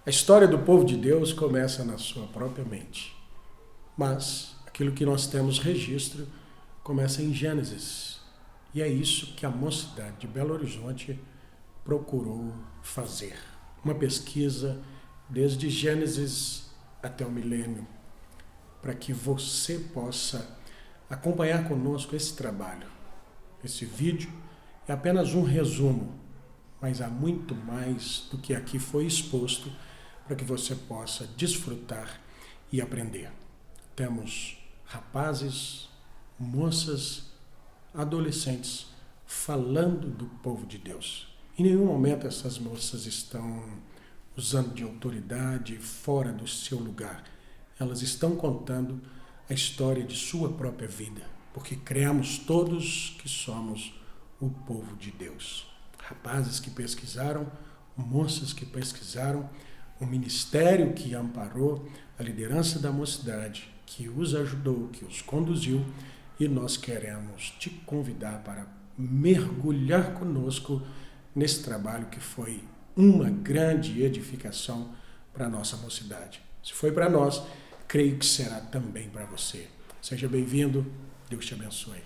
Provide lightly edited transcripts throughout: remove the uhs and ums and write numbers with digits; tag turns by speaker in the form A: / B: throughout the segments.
A: A história do povo de Deus começa na sua própria mente. Mas aquilo que nós temos registro começa em Gênesis. E é isso que a mocidade de Belo Horizonte procurou fazer. Uma pesquisa desde Gênesis até o milênio, para que você possa acompanhar conosco esse trabalho. Esse vídeo é apenas um resumo, mas há muito mais do que aqui foi exposto para que você possa desfrutar e aprender. Temos rapazes, moças, adolescentes falando do povo de Deus. Em nenhum momento essas moças estão usando de autoridade fora do seu lugar. Elas estão contando a história de sua própria vida, porque cremos todos que somos o povo de Deus. Rapazes que pesquisaram, moças que pesquisaram, o ministério que amparou, a liderança da mocidade, que os ajudou, que os conduziu, e nós queremos te convidar para mergulhar conosco nesse trabalho que foi uma grande edificação para a nossa mocidade. Se foi para nós, creio que será também para você. Seja bem-vindo, Deus te abençoe.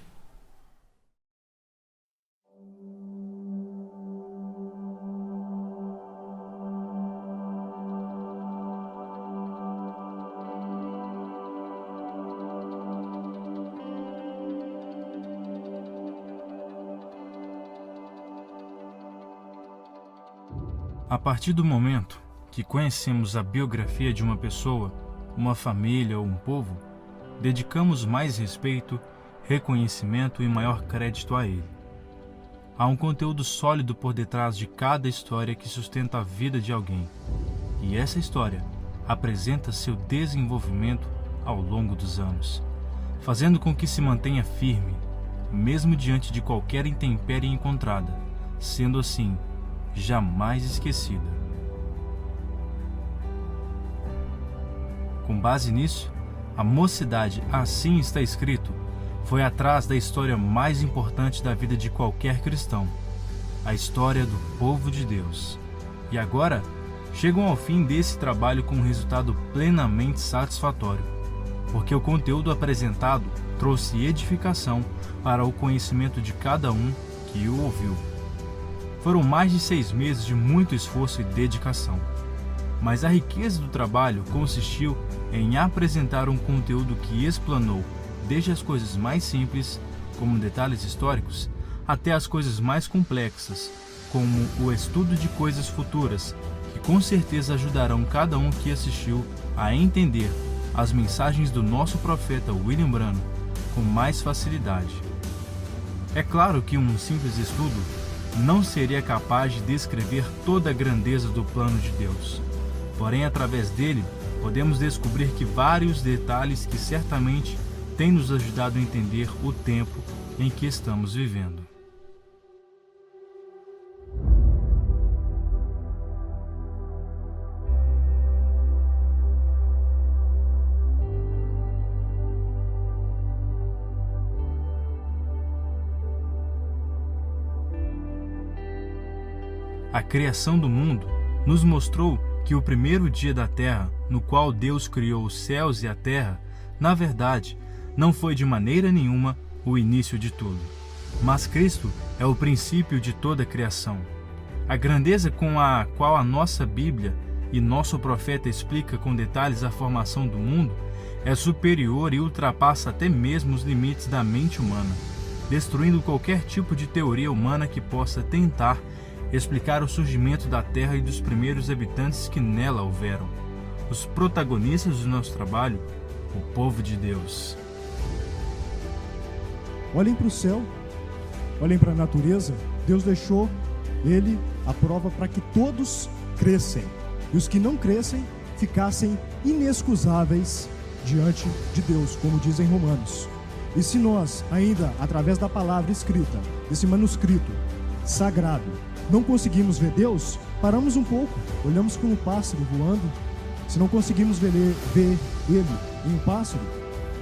B: A partir do momento que conhecemos a biografia de uma pessoa, uma família ou um povo, dedicamos mais respeito, reconhecimento e maior crédito a ele. Há um conteúdo sólido por detrás de cada história que sustenta a vida de alguém, e essa história apresenta seu desenvolvimento ao longo dos anos, fazendo com que se mantenha firme, mesmo diante de qualquer intempérie encontrada, sendo assim, jamais esquecida. Com base nisso, a mocidade, assim está escrito, foi atrás da história mais importante da vida de qualquer cristão, a história do povo de Deus. E agora, chegam ao fim desse trabalho com um resultado plenamente satisfatório, porque o conteúdo apresentado trouxe edificação para o conhecimento de cada um que o ouviu. Foram mais de 6 meses de muito esforço e dedicação, mas a riqueza do trabalho consistiu em apresentar um conteúdo que explanou desde as coisas mais simples, como detalhes históricos, até as coisas mais complexas, como o estudo de coisas futuras, que com certeza ajudarão cada um que assistiu a entender as mensagens do nosso profeta William Branham com mais facilidade. É claro que um simples estudo não seria capaz de descrever toda a grandeza do plano de Deus. Porém, através dele, podemos descobrir que vários detalhes que certamente têm nos ajudado a entender o tempo em que estamos vivendo. A criação do mundo nos mostrou que o primeiro dia da Terra, no qual Deus criou os céus e a Terra, na verdade, não foi de maneira nenhuma o início de tudo. Mas Cristo é o princípio de toda a criação. A grandeza com a qual a nossa Bíblia e nosso profeta explica com detalhes a formação do mundo é superior e ultrapassa até mesmo os limites da mente humana, destruindo qualquer tipo de teoria humana que possa tentar explicar o surgimento da Terra e dos primeiros habitantes que nela houveram, os protagonistas do nosso trabalho, o povo de Deus.
C: Olhem para o céu, olhem para a natureza. Deus deixou ele a prova para que todos crescem, e os que não crescem ficassem inexcusáveis diante de Deus, como diz em Romanos. E se nós, ainda através da palavra escrita, desse manuscrito sagrado, não conseguimos ver Deus, paramos um pouco, olhamos como um pássaro voando. Se não conseguimos ver ele em um pássaro,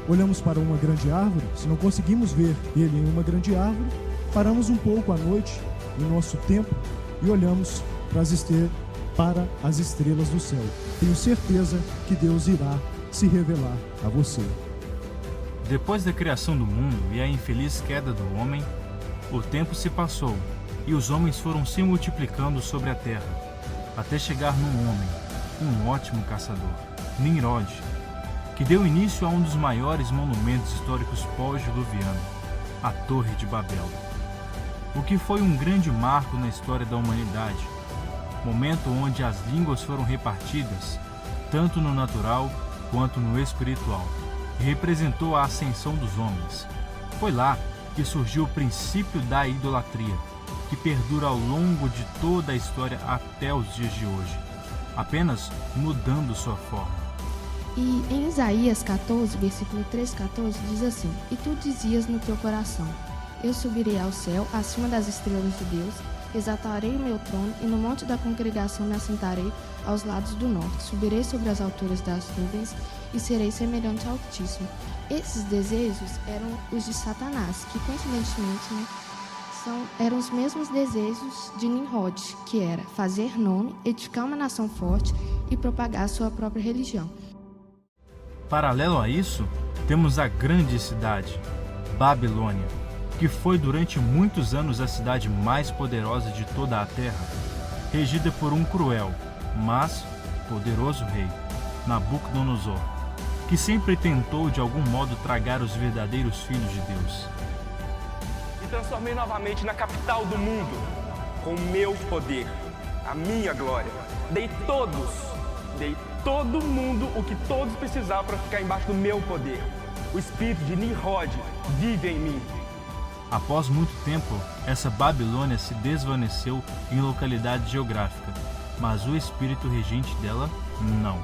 C: olhamos para uma grande árvore. Se não conseguimos ver ele em uma grande árvore, paramos um pouco à noite, no nosso tempo, e olhamos para as estrelas para as estrelas do céu. Tenho certeza que Deus irá se revelar a você.
B: Depois da criação do mundo e a infeliz queda do homem, o tempo se passou e os homens foram se multiplicando sobre a terra, até chegar num homem, um ótimo caçador, Nimrod, que deu início a um dos maiores monumentos históricos pós-diluviano, a Torre de Babel, o que foi um grande marco na história da humanidade, momento onde as línguas foram repartidas, tanto no natural quanto no espiritual, e representou a ascensão dos homens. Foi lá que surgiu o princípio da idolatria, que perdura ao longo de toda a história até os dias de hoje, apenas mudando sua forma.
D: E em Isaías 14, versículo 13 e 14, diz assim: E tu dizias no teu coração: Eu subirei ao céu, acima das estrelas de Deus, exaltarei o meu trono, e no monte da congregação me assentarei aos lados do norte. Subirei sobre as alturas das nuvens e serei semelhante ao Altíssimo. Esses desejos eram os de Satanás, que coincidentemente eram os mesmos desejos de Nimrod, que era fazer nome, edificar uma nação forte e propagar sua própria religião.
B: Paralelo a isso, temos a grande cidade, Babilônia, que foi durante muitos anos a cidade mais poderosa de toda a terra, regida por um cruel, mas poderoso rei, Nabucodonosor, que sempre tentou de algum modo tragar os verdadeiros filhos de Deus.
E: E transformei novamente na capital do mundo, com o meu poder, a minha glória. Dei todo mundo o que todos precisavam para ficar embaixo do meu poder. O espírito de Nimrod vive em mim.
B: Após muito tempo, essa Babilônia se desvaneceu em localidade geográfica, mas o espírito regente dela não.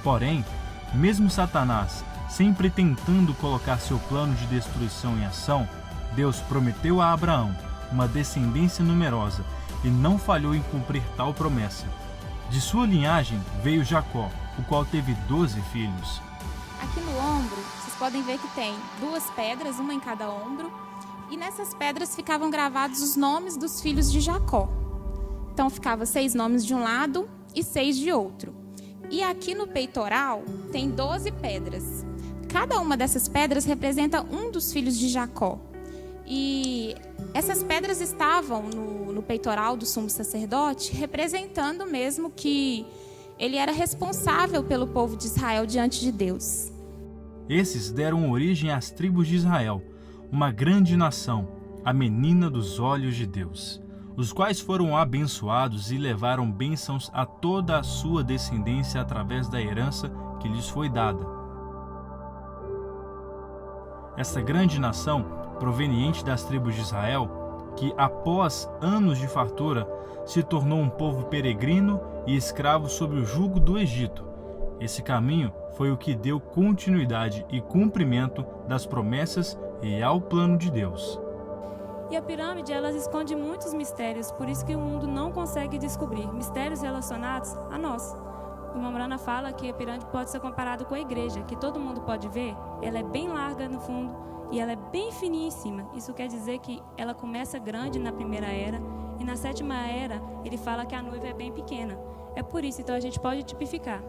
B: Porém, mesmo Satanás sempre tentando colocar seu plano de destruição em ação, Deus prometeu a Abraão uma descendência numerosa e não falhou em cumprir tal promessa. De sua linhagem veio Jacó, o qual teve 12 filhos.
F: Aqui no ombro, vocês podem ver que tem 2 pedras, uma em cada ombro, e nessas pedras ficavam gravados os nomes dos filhos de Jacó. Então ficava 6 nomes de um lado e 6 de outro. E aqui no peitoral tem 12 pedras. Cada uma dessas pedras representa um dos filhos de Jacó. E essas pedras estavam no peitoral do sumo sacerdote, representando mesmo que ele era responsável pelo povo de Israel diante de Deus.
B: Esses deram origem às tribos de Israel, uma grande nação, a menina dos olhos de Deus, os quais foram abençoados e levaram bênçãos a toda a sua descendência através da herança que lhes foi dada. Essa grande nação, proveniente das tribos de Israel, que após anos de fartura, se tornou um povo peregrino e escravo sob o jugo do Egito. Esse caminho foi o que deu continuidade e cumprimento das promessas e ao plano de Deus.
G: E a pirâmide, ela esconde muitos mistérios, por isso que o mundo não consegue descobrir mistérios relacionados a nós. O irmão Brana fala que a pirâmide pode ser comparada com a igreja, que todo mundo pode ver. Ela é bem larga no fundo e ela é bem fininha em cima. Isso quer dizer que ela começa grande na primeira era e na 7ª era ele fala que a noiva é bem pequena. É por isso, então a gente pode tipificar.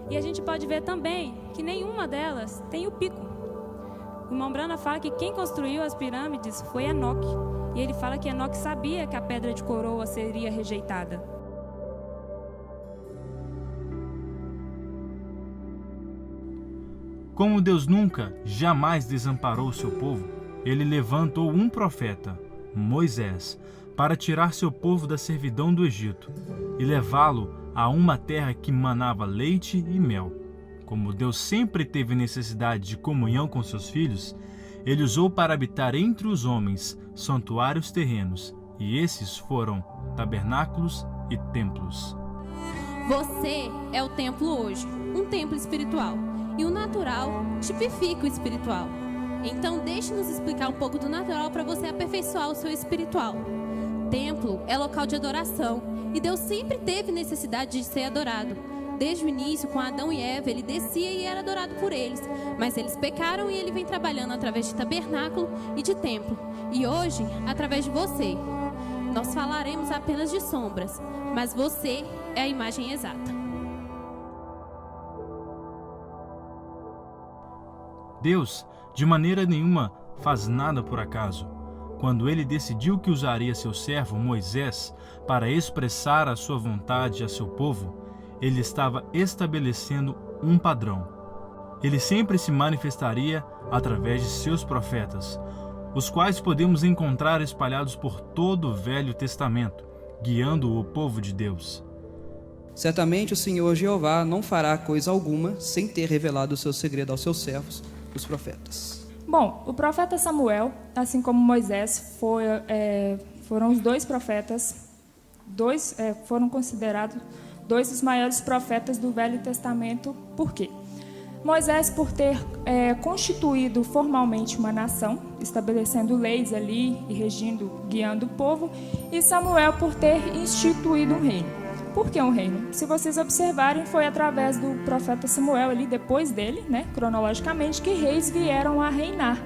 G: E a gente pode ver também que nenhuma delas tem o pico. O irmão Brana fala que quem construiu as pirâmides foi Enoque. E ele fala que Enoque sabia que a pedra de coroa seria rejeitada.
B: Como Deus nunca, jamais desamparou o seu povo, ele levantou um profeta, Moisés, para tirar seu povo da servidão do Egito e levá-lo a uma terra que manava leite e mel. Como Deus sempre teve necessidade de comunhão com seus filhos, ele usou para habitar entre os homens santuários terrenos, e esses foram tabernáculos e templos.
H: Você é o templo hoje, um templo espiritual, e o natural tipifica o espiritual. Então deixe-nos explicar um pouco do natural para você aperfeiçoar o seu espiritual. Templo é local de adoração, e Deus sempre teve necessidade de ser adorado. Desde o início, com Adão e Eva, ele descia e era adorado por eles. Mas eles pecaram e ele vem trabalhando através de tabernáculo e de templo. E hoje, através de você. Nós falaremos apenas de sombras, mas você é a imagem exata.
B: Deus, de maneira nenhuma, faz nada por acaso. Quando ele decidiu que usaria seu servo Moisés para expressar a sua vontade a seu povo, ele estava estabelecendo um padrão. Ele sempre se manifestaria através de seus profetas, os quais podemos encontrar espalhados por todo o Velho Testamento, guiando o povo de Deus.
I: Certamente o Senhor Jeová não fará coisa alguma sem ter revelado o seu segredo aos seus servos, os profetas.
J: Bom, o profeta Samuel, assim como Moisés, foram os dois profetas, foram considerados dois dos maiores profetas do Velho Testamento. Por quê? Moisés, por ter constituído formalmente uma nação, estabelecendo leis ali e guiando o povo, e Samuel por ter instituído um reino. Por que um reino? Se vocês observarem, foi através do profeta Samuel, ali depois dele, né, cronologicamente, que reis vieram a reinar.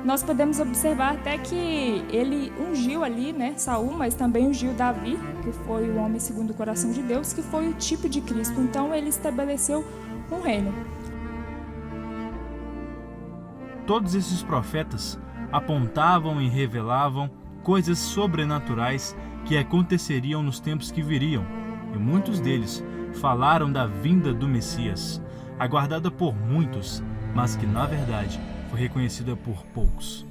J: Nós podemos observar até que ele ungiu ali, né, Saul, mas também ungiu Davi, que foi o homem segundo o coração de Deus, que foi o tipo de Cristo. Então ele estabeleceu um reino.
B: Todos esses profetas apontavam e revelavam coisas sobrenaturais que aconteceriam nos tempos que viriam, e muitos deles falaram da vinda do Messias, aguardada por muitos, mas que na verdade foi reconhecida por poucos.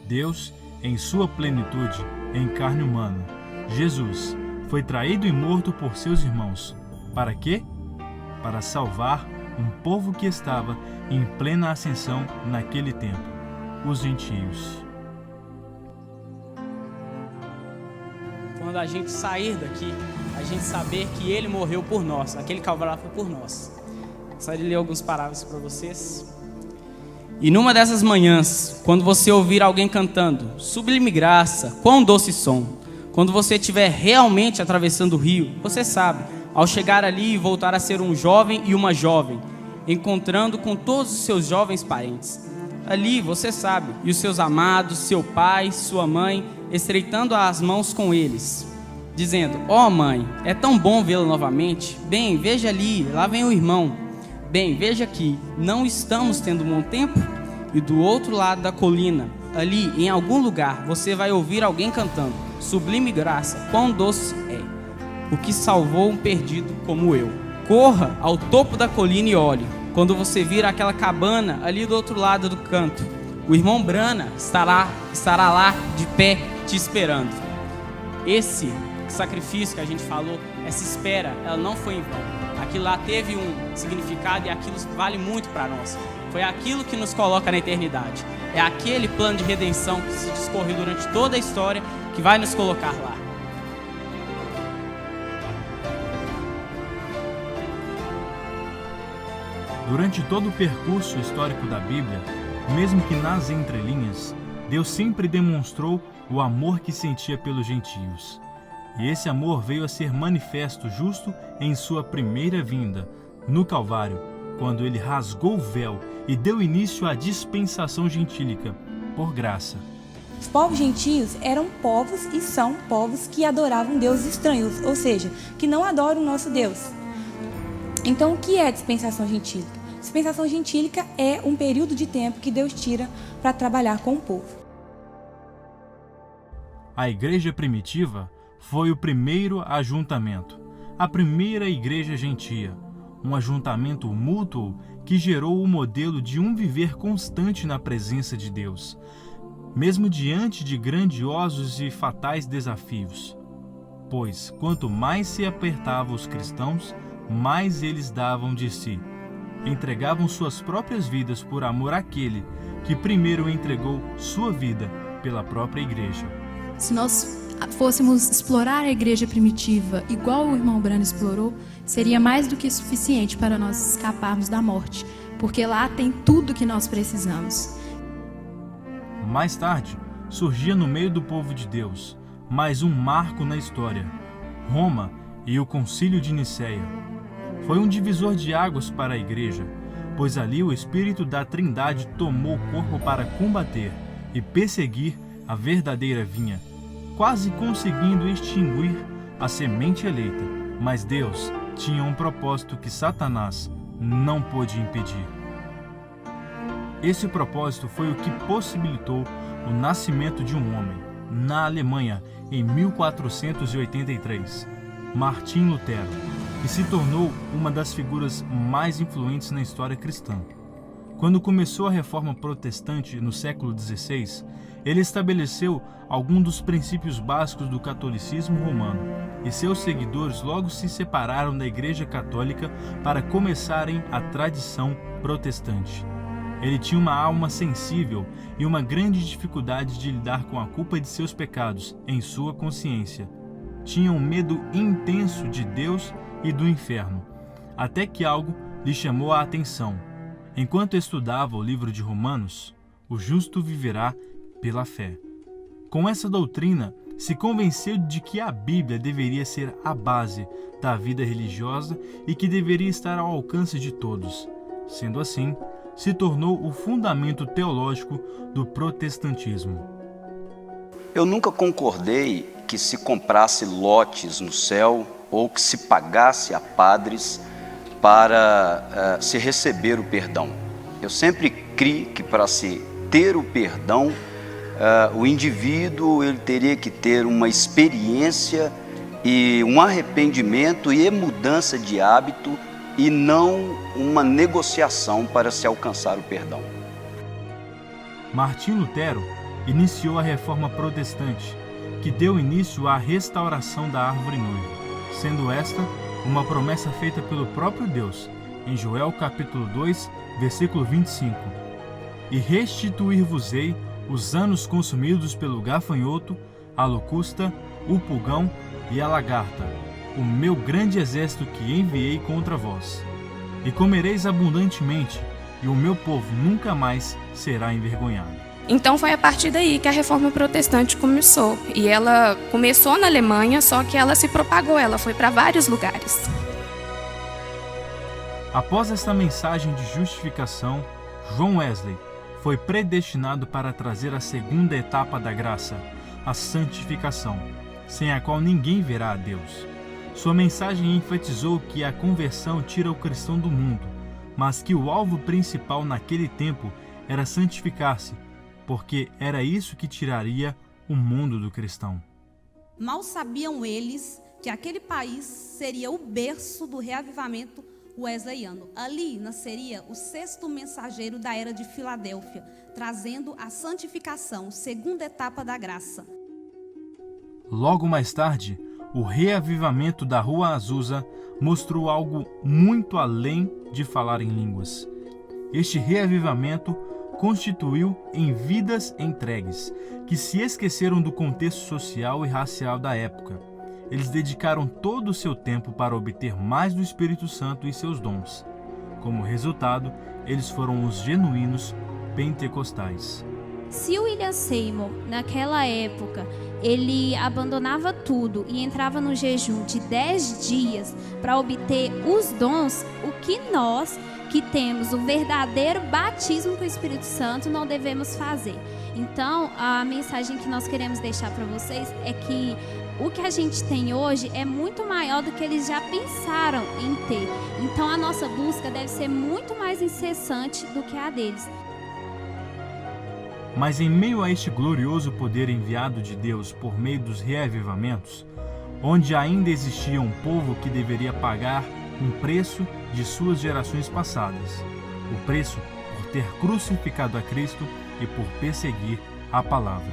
B: Deus, em sua plenitude, em carne humana, Jesus, foi traído e morto por seus irmãos. Para quê? Para salvar um povo que estava em plena ascensão naquele tempo, os gentios.
K: Quando a gente sair daqui, a gente saber que Ele morreu por nós, aquele Calvário foi por nós. Gostaria de ler algumas palavras para vocês. E numa dessas manhãs, quando você ouvir alguém cantando, sublime graça, quão doce som, quando você estiver realmente atravessando o rio, você sabe, ao chegar ali e voltar a ser um jovem e uma jovem, encontrando com todos os seus jovens parentes. Ali, você sabe, e os seus amados, seu pai, sua mãe, estreitando as mãos com eles, dizendo: ó mãe, é tão bom vê-la novamente. Bem, veja ali, lá vem o irmão. Bem, veja aqui, não estamos tendo um bom tempo? E do outro lado da colina, ali, em algum lugar, você vai ouvir alguém cantando: sublime graça, quão doce é, o que salvou um perdido como eu. Corra ao topo da colina e olhe. Quando você vir aquela cabana ali do outro lado do canto, o irmão Brana estará lá de pé te esperando. Esse sacrifício que a gente falou, essa espera, ela não foi em vão. Aquilo lá teve um significado e aquilo vale muito para nós. Foi aquilo que nos coloca na eternidade. É aquele plano de redenção que se discorreu durante toda a história que vai nos colocar lá.
B: Durante todo o percurso histórico da Bíblia, mesmo que nas entrelinhas, Deus sempre demonstrou o amor que sentia pelos gentios. E esse amor veio a ser manifesto justo em sua primeira vinda, no Calvário, quando ele rasgou o véu e deu início à dispensação gentílica, por graça.
L: Os povos gentios eram povos e são povos que adoravam deuses estranhos, ou seja, que não adoram o nosso Deus. Então, o que é a dispensação gentílica? Dispensação gentílica é um período de tempo que Deus tira para trabalhar com o povo.
B: A igreja primitiva foi o primeiro ajuntamento, a primeira igreja gentia, um ajuntamento mútuo que gerou o modelo de um viver constante na presença de Deus, mesmo diante de grandiosos e fatais desafios. Pois, quanto mais se apertava os cristãos, mais eles davam de si. Entregavam suas próprias vidas por amor àquele que primeiro entregou sua vida pela própria igreja.
M: Se nós fôssemos explorar a igreja primitiva igual o irmão Brana explorou, seria mais do que suficiente para nós escaparmos da morte, porque lá tem tudo que nós precisamos.
B: Mais tarde, surgia no meio do povo de Deus mais um marco na história: Roma e o Concílio de Nicéia. Foi um divisor de águas para a igreja, pois ali o Espírito da Trindade tomou o corpo para combater e perseguir a verdadeira vinha, quase conseguindo extinguir a semente eleita, mas Deus tinha um propósito que Satanás não pôde impedir. Esse propósito foi o que possibilitou o nascimento de um homem, na Alemanha, em 1483, Martim Lutero, que se tornou uma das figuras mais influentes na história cristã. Quando começou a Reforma Protestante no século XVI, ele estabeleceu alguns dos princípios básicos do catolicismo romano, e seus seguidores logo se separaram da Igreja Católica para começarem a tradição protestante. Ele tinha uma alma sensível e uma grande dificuldade de lidar com a culpa de seus pecados em sua consciência. Tinha um medo intenso de Deus e do inferno, até que algo lhe chamou a atenção. Enquanto estudava o livro de Romanos, o justo viverá pela fé. Com essa doutrina, se convenceu de que a Bíblia deveria ser a base da vida religiosa e que deveria estar ao alcance de todos. Sendo assim, se tornou o fundamento teológico do protestantismo.
N: Eu nunca concordei que se comprasse lotes no céu ou que se pagasse a padres para se receber o perdão. Eu sempre criei que para se ter o perdão, o indivíduo ele teria que ter uma experiência e um arrependimento e mudança de hábito e não uma negociação para se alcançar o perdão.
B: Martim Lutero iniciou a Reforma Protestante, que deu início à restauração da árvore noiva, sendo esta uma promessa feita pelo próprio Deus, em Joel capítulo 2, versículo 25. E restituir-vos-ei os anos consumidos pelo gafanhoto, a locusta, o pulgão e a lagarta, o meu grande exército que enviei contra vós. E comereis abundantemente, e o meu povo nunca mais será envergonhado.
O: Então foi a partir daí que a Reforma Protestante começou. E ela começou na Alemanha, só que ela se propagou, ela foi para vários lugares.
B: Após esta mensagem de justificação, John Wesley foi predestinado para trazer a segunda etapa da graça, a santificação, sem a qual ninguém verá a Deus. Sua mensagem enfatizou que a conversão tira o cristão do mundo, mas que o alvo principal naquele tempo era santificar-se, porque era isso que tiraria o mundo do cristão.
P: Mal sabiam eles que aquele país seria o berço do reavivamento wesleyano. Ali nasceria o 6º mensageiro da era de Filadélfia, trazendo a santificação, segunda etapa da graça.
B: Logo mais tarde, o reavivamento da Rua Azusa mostrou algo muito além de falar em línguas. Este reavivamento constituiu em vidas entregues, que se esqueceram do contexto social e racial da época. Eles dedicaram todo o seu tempo para obter mais do Espírito Santo e seus dons. Como resultado, eles foram os genuínos pentecostais.
Q: Se o William Seymour, naquela época, ele abandonava tudo e entrava no jejum de 10 dias para obter os dons, o que nós, que temos o verdadeiro batismo com o Espírito Santo, não devemos fazer. Então, a mensagem que nós queremos deixar para vocês é que o que a gente tem hoje é muito maior do que eles já pensaram em ter. Então, a nossa busca deve ser muito mais incessante do que a deles.
B: Mas em meio a este glorioso poder enviado de Deus por meio dos reavivamentos, onde ainda existia um povo que deveria pagar um preço de suas gerações passadas, o preço por ter crucificado a Cristo e por perseguir a palavra.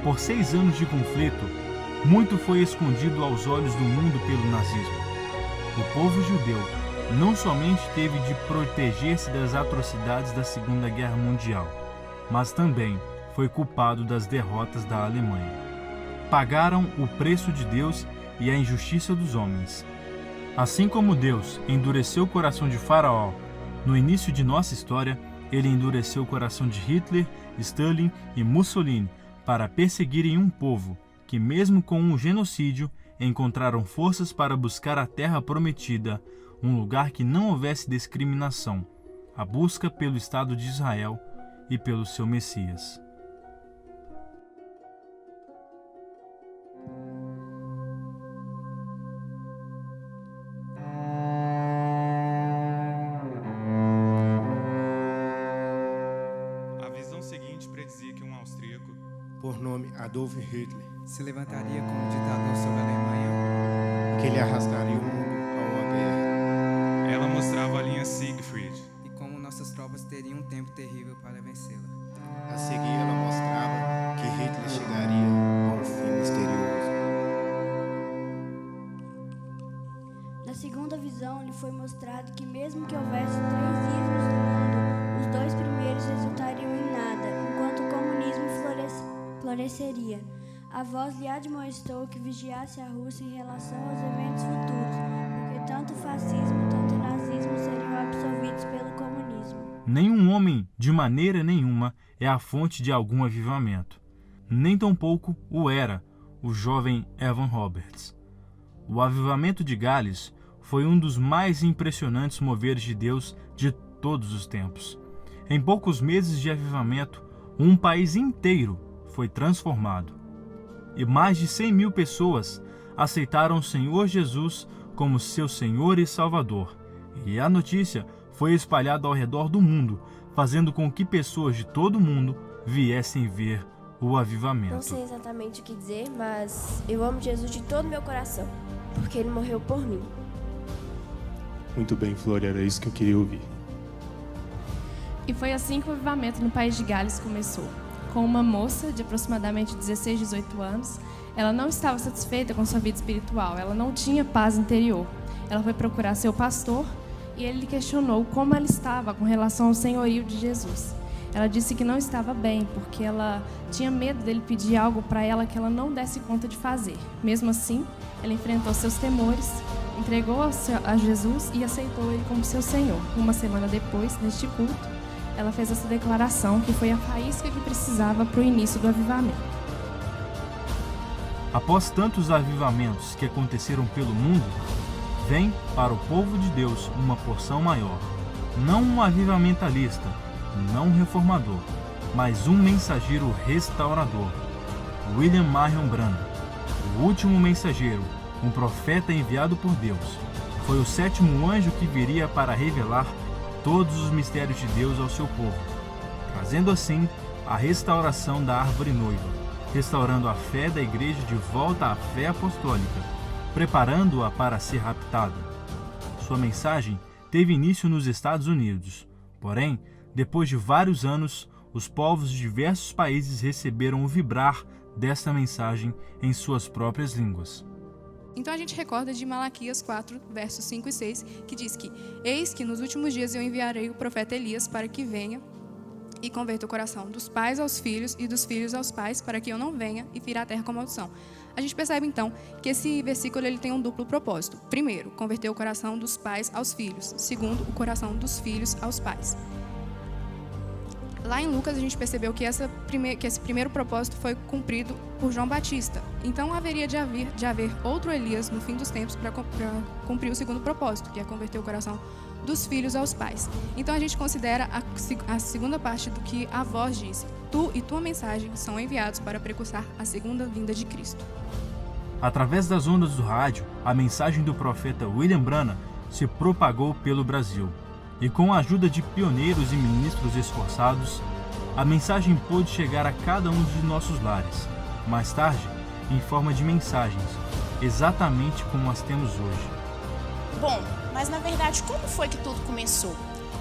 B: Por 6 anos de conflito, muito foi escondido aos olhos do mundo pelo nazismo. O povo judeu não somente teve de proteger-se das atrocidades da Segunda Guerra Mundial, mas também foi culpado das derrotas da Alemanha. Pagaram o preço de Deus e a injustiça dos homens. Assim como Deus endureceu o coração de Faraó no início de nossa história, ele endureceu o coração de Hitler, Stalin e Mussolini para perseguirem um povo que, mesmo com um genocídio, encontraram forças para buscar a terra prometida, um lugar que não houvesse discriminação, a busca pelo Estado de Israel e pelo seu Messias.
R: por nome Adolf Hitler,
S: se levantaria como ditador sobre a Alemanha,
R: que ele arrastaria o mundo a uma guerra.
T: Ela mostrava a linha Siegfried
S: e como nossas tropas teriam um tempo terrível para vencê-la.
R: A seguir, ela mostrava que Hitler chegaria a um fim misterioso.
U: Na segunda visão, lhe foi mostrado que mesmo que houvesse 3 ismos no mundo, os 2 primeiros resultariam em nada, enquanto o comunismo floresceria. A voz lhe admoestou que vigiasse a Rússia em relação aos eventos futuros, porque tanto o fascismo quanto o nazismo seriam absorvidos pelo comunismo.
B: Nenhum homem, de maneira nenhuma, é a fonte de algum avivamento. Nem tampouco o era o jovem Evan Roberts. O avivamento de Gales foi um dos mais impressionantes moveres de Deus de todos os tempos. Em poucos meses de avivamento, um país inteiro foi transformado. E mais de 100.000 pessoas aceitaram o Senhor Jesus como seu Senhor e Salvador. E a notícia foi espalhada ao redor do mundo, fazendo com que pessoas de todo o mundo viessem ver o avivamento.
V: Não sei exatamente o que dizer, mas eu amo Jesus de todo o meu coração, porque ele morreu por mim.
R: Muito bem, Flor, era isso que eu queria ouvir.
G: E foi assim que o avivamento no país de Gales começou. Com uma moça de aproximadamente 16, 18 anos, ela não estava satisfeita com sua vida espiritual, ela não tinha paz interior. Ela foi procurar seu pastor e ele lhe questionou como ela estava com relação ao senhorio de Jesus. Ela disse que não estava bem, porque ela tinha medo dele pedir algo para ela que ela não desse conta de fazer. Mesmo assim, ela enfrentou seus temores, entregou a Jesus e aceitou ele como seu Senhor. Uma semana depois, neste culto, ela fez essa declaração que foi a faísca que precisava para o início do avivamento.
B: Após tantos avivamentos que aconteceram pelo mundo, vem para o povo de Deus uma porção maior. Não um avivamentalista, não um reformador, mas um mensageiro restaurador. William Marion Branham, o último mensageiro, um profeta enviado por Deus. Foi o 7º anjo que viria para revelar todos os mistérios de Deus ao seu povo, trazendo assim a restauração da árvore noiva, restaurando a fé da igreja de volta à fé apostólica, preparando-a para ser raptada. Sua mensagem teve início nos Estados Unidos, porém, depois de vários anos, os povos de diversos países receberam o vibrar desta mensagem em suas próprias línguas.
W: Então a gente recorda de Malaquias 4, versos 5 e 6, que diz que eis que nos últimos dias eu enviarei o profeta Elias para que venha e converta o coração dos pais aos filhos e dos filhos aos pais, para que eu não venha e fira a terra com maldição. A gente percebe então que esse versículo ele tem um duplo propósito. Primeiro, converter o coração dos pais aos filhos. Segundo, o coração dos filhos aos pais. Lá em Lucas, a gente percebeu que esse primeiro propósito foi cumprido por João Batista. Então, haveria de haver outro Elias no fim dos tempos para cumprir o segundo propósito, que é converter o coração dos filhos aos pais. Então, a gente considera a segunda parte do que a voz disse. Tu e tua mensagem são enviados para precursar a segunda vinda de Cristo.
B: Através das ondas do rádio, a mensagem do profeta William Branham se propagou pelo Brasil. E com a ajuda de pioneiros e ministros esforçados, a mensagem pôde chegar a cada um de nossos lares, mais tarde, em forma de mensagens, exatamente como as temos hoje.
X: Bom, mas na verdade, como foi que tudo começou?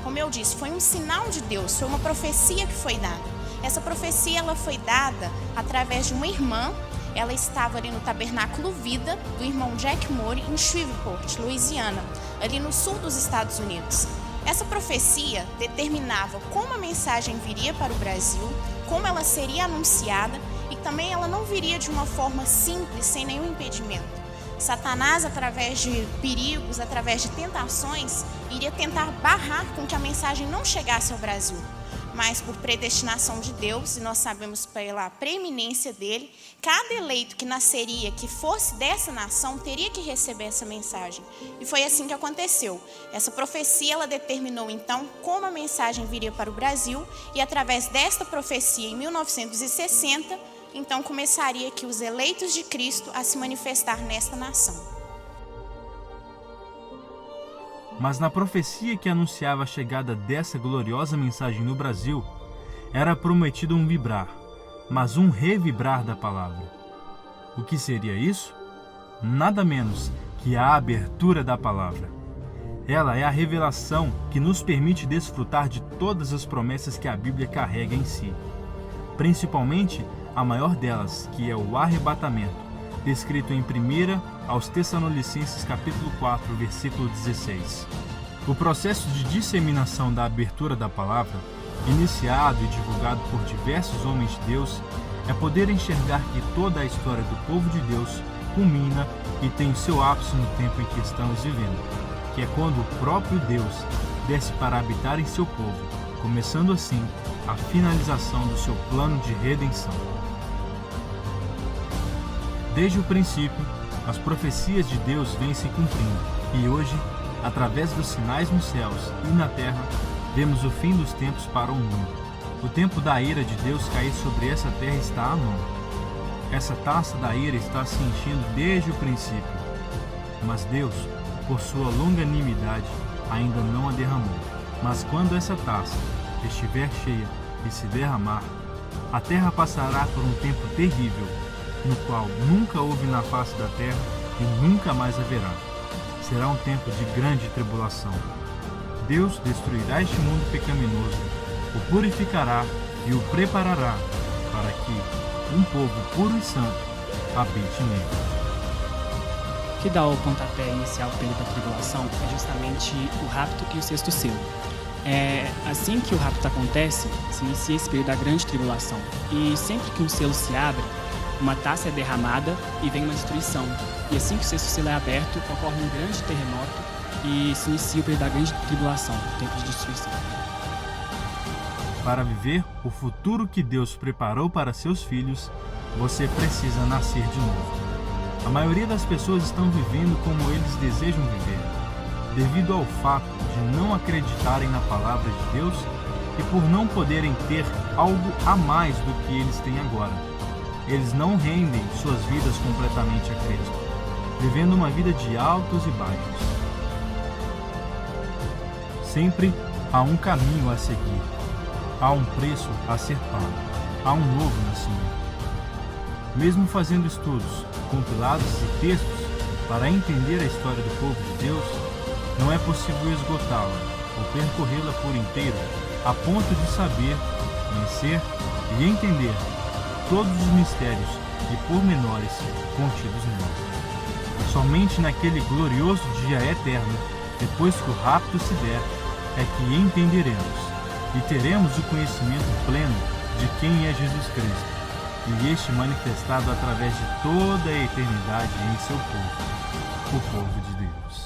X: Como eu disse, foi um sinal de Deus, foi uma profecia que foi dada. Essa profecia ela foi dada através de uma irmã. Ela estava ali no Tabernáculo Vida, do irmão Jack Moore, em Shreveport, Louisiana, ali no sul dos Estados Unidos. Essa profecia determinava como a mensagem viria para o Brasil, como ela seria anunciada e também ela não viria de uma forma simples, sem nenhum impedimento. Satanás, através de perigos, através de tentações, iria tentar barrar com que a mensagem não chegasse ao Brasil. Mas por predestinação de Deus, e nós sabemos pela preeminência dele, cada eleito que nasceria, que fosse dessa nação, teria que receber essa mensagem. E foi assim que aconteceu. Essa profecia, ela determinou então como a mensagem viria para o Brasil, e através desta profecia, em 1960, então começaria aqui os eleitos de Cristo a se manifestar nesta nação.
B: Mas na profecia que anunciava a chegada dessa gloriosa mensagem no Brasil, era prometido um vibrar. mas um revibrar da palavra. O que seria isso? Nada menos que a abertura da palavra. Ela é a revelação que nos permite desfrutar de todas as promessas que a Bíblia carrega em si. Principalmente a maior delas, que é o arrebatamento, descrito em 1 aos Tessalonicenses capítulo 4, versículo 16. O processo de disseminação da abertura da palavra, iniciado e divulgado por diversos homens de Deus, é poder enxergar que toda a história do povo de Deus culmina e tem o seu ápice no tempo em que estamos vivendo, que é quando o próprio Deus desce para habitar em seu povo, começando assim a finalização do seu plano de redenção. Desde o princípio, as profecias de Deus vêm se cumprindo, e hoje, através dos sinais nos céus e na terra, vemos o fim dos tempos para o mundo. O tempo da ira de Deus cair sobre essa terra está à mão. Essa taça da ira está se enchendo desde o princípio, mas Deus, por sua longanimidade, ainda não a derramou. Mas quando essa taça estiver cheia e se derramar, a terra passará por um tempo terrível, no qual nunca houve na face da terra e nunca mais haverá. Será um tempo de grande tribulação. Deus destruirá este mundo pecaminoso, o purificará e o preparará para que um povo puro e santo habite nele.
K: O que dá o pontapé inicial do período da tribulação é justamente o rapto e o sexto selo. Assim que o rapto acontece, se inicia esse período da grande tribulação. E sempre que um selo se abre, uma taça é derramada e vem uma destruição. E assim que o sexto selo é aberto, ocorre um grande terremoto e se inicia o período da grande tribulação, o tempo de destruição.
B: Para viver o futuro que Deus preparou para seus filhos, você precisa nascer de novo. A maioria das pessoas estão vivendo como eles desejam viver, devido ao fato de não acreditarem na palavra de Deus e por não poderem ter algo a mais do que eles têm agora. Eles não rendem suas vidas completamente a Cristo, vivendo uma vida de altos e baixos. Sempre há um caminho a seguir, há um preço a ser pago, há um novo nascimento. Mesmo fazendo estudos, compilados e textos para entender a história do povo de Deus, não é possível esgotá-la ou percorrê-la por inteiro a ponto de saber, conhecer e entender todos os mistérios e pormenores contidos nela. Somente naquele glorioso dia eterno, depois que o rapto se der, é que entenderemos e teremos o conhecimento pleno de quem é Jesus Cristo, e este manifestado através de toda a eternidade em seu povo, o povo de Deus.